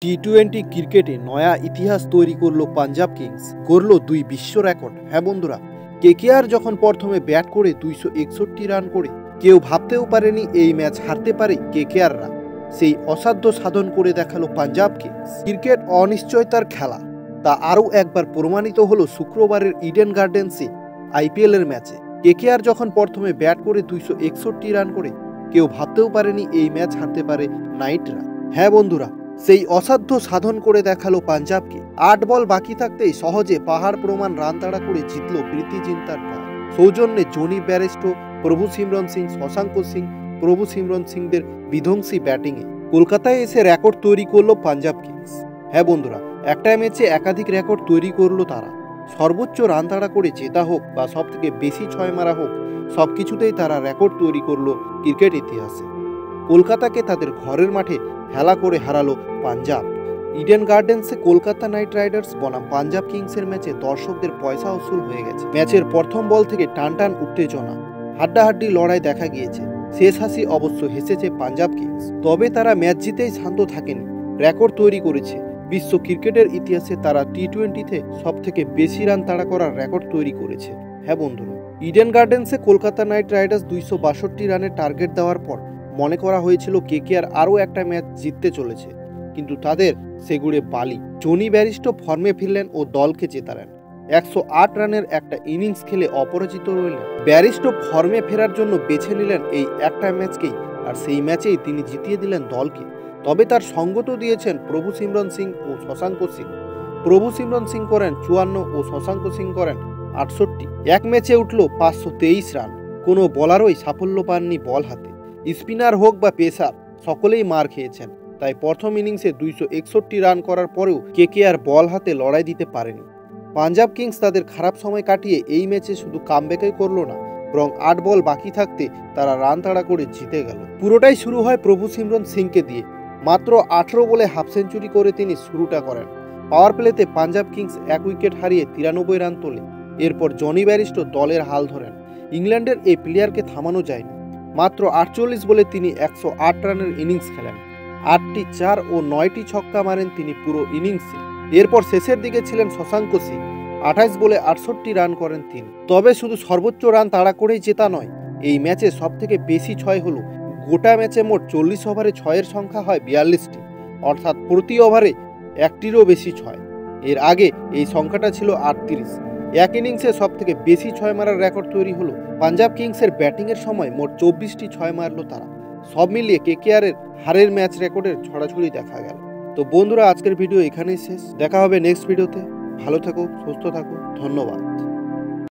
টি-20 ক্রিকেটে নয়া ইতিহাস তৈরি করলো পাঞ্জাব কিংস, গড়ল 2 বিশ্ব রেকর্ড। হ্যাঁ বন্ধুরা, কেকেআর যখন প্রথমে ব্যাট করে 261 রান করে কেউ ভাবতেও পারেনি এই ম্যাচ হারতে পারে কেকেআররা। সেই অসাধ্য সাধন করে দেখালো পাঞ্জাব কিংস। ক্রিকেট অনিশ্চয়তার খেলা, তা আরও একবার প্রমাণিত হলো শুক্রবারের ইডেন গার্ডেন্সে আইপিএলের ম্যাচে। কেকেআর যখন প্রথমে ব্যাট করে 261 রান করে কেউ ভাবতেও পারেনি এই ম্যাচ হারতে পারে নাইটরা। হ্যাঁ বন্ধুরা, সেই অসাধ্য সাধন করে দেখালো পাঞ্জাবকে। 8 বল বাকি থাকতেই সহজে পাহাড় প্রমাণ রান তাড়া করে জিতল প্রীতি জিন্তার দল। সৌজন্যে জনি ব্যারেস্টো, প্রভু সিমরন সিং, শশাঙ্ক সিং, প্রভু সিমরন সিংদের বিধ্বংসী ব্যাটিংয়ে কলকাতায় এসে রেকর্ড তৈরি করলো পাঞ্জাব কিংস। হ্যাঁ বন্ধুরা, একটা ম্যাচে একাধিক রেকর্ড তৈরি করলো তারা। সর্বোচ্চ রান তাড়া করে জেতা হোক বা সবথেকে বেশি ছয় মারা হোক, সবকিছুতেই তারা রেকর্ড তৈরি করলো ক্রিকেট ইতিহাসে। কলকাতাকে তাদের ঘরের মাঠে হেলা করে হারালো পাঞ্জাব। ইডেন গার্ডেন্সে কলকাতা নাইট রাইডার্স বনাম পাঞ্জাব কিংসের ম্যাচে দর্শকদের পয়সা উসুল হয়ে গেছে। ম্যাচের প্রথম বল থেকে টানটান উত্তেজনা, হাড্ডাহাড্ডি লড়াই দেখা গিয়েছে। শেষ হাসি অবশ্য হেসেছে পাঞ্জাব কিংস। তবে তারা ম্যাচ জিতেই শান্ত থাকেনি, রেকর্ড তৈরি করেছে। বিশ্ব ক্রিকেটের ইতিহাসে তারা টি-20তে সবথেকে বেশি রান তাড়া করার রেকর্ড তৈরি করেছে। হ্যাঁ বন্ধুরা, ইডেন গার্ডেন্সে কলকাতা নাইট রাইডার্স 262 রানের টার্গেট দেওয়ার পর মনে করা হয়েছিল কেকেআর আরও একটা ম্যাচ জিততে চলেছে, কিন্তু তাদের সেগুড়ে বালি। জনি ব্যারিস্টো ফর্মে ফিরলেন ও দলকে জেতালেন। 108 রানের একটা ইনিংস খেলে অপরাজিত রইলেন। ব্যারিস্টো ফর্মে ফেরার জন্য বেছে নিলেন এই একটা ম্যাচকেই, আর সেই ম্যাচেই তিনি জিতিয়ে দিলেন দলকে। তবে তার সঙ্গ তো দিয়েছেন প্রভু সিমরন সিং ও শশাঙ্ক সিং। প্রভু সিমরন সিং করেন 54 ও শশাঙ্ক সিং করেন 68। এক ম্যাচে উঠল 523 রান। কোনো বোলারই সাফল্য পাননি বল হাতে। স্পিনার হোক বা পেসার, সকলেই মার খেয়েছেন। তাই প্রথম ইনিংসে 261 রান করার পরেও কেকেআর বল হাতে লড়াই দিতে পারেনি। পাঞ্জাব কিংস তাদের খারাপ সময় কাটিয়ে এই ম্যাচে শুধু কামব্যাকই করলো না, বরং 8 বল বাকি থাকতে তারা রান তাড়া করে জিতে গেল। পুরোটাই শুরু হয় প্রভু সিমরন সিংকে দিয়ে। মাত্র 18 বলে হাফ সেঞ্চুরি করে তিনি শুরুটা করেন। পাওয়ার প্লেতে পাঞ্জাব কিংস 1 উইকেট হারিয়ে 93 রান তোলে। এরপর জনি ব্যারিস্টো দলের হাল ধরেন। ইংল্যান্ডের এই প্লেয়ারকে থামানো যায়নি। মাত্র 48 বলে তিনি 108 রানের ইনিংস খেলেন। 8টি 4 ও 9টি ছক্কা মারেন তিনি পুরো ইনিংসে। এরপর শেষের দিকে ছিলেন শশাঙ্ক সিং। 28 বলে 68 রান করেন তিনি। তবে শুধু সর্বোচ্চ রান তাড়া করেই জেতা নয়, এই ম্যাচে সবথেকে বেশি ছয় হলো। গোটা ম্যাচে মোট 40 ওভারে ছয়ের সংখ্যা হয় 42টি, অর্থাৎ প্রতি ওভারে একটিরও বেশি ছয়। এর আগে এই সংখ্যাটা ছিল 38। এক ইনিংসে সবথেকে বেশি ছয় মারার রেকর্ড তৈরি হলো। পাঞ্জাব কিংসের ব্যাটিংয়ের সময় মোট 24টি ছয় মারল তারা। সব মিলিয়ে কেকেআরের হারের ম্যাচ রেকর্ডের ছড়াছড়ি দেখা গেল। তো বন্ধুরা, আজকের ভিডিও এখানেই শেষ। দেখা হবে নেক্সট ভিডিওতে। ভালো থাকো, সুস্থ থাকো, ধন্যবাদ।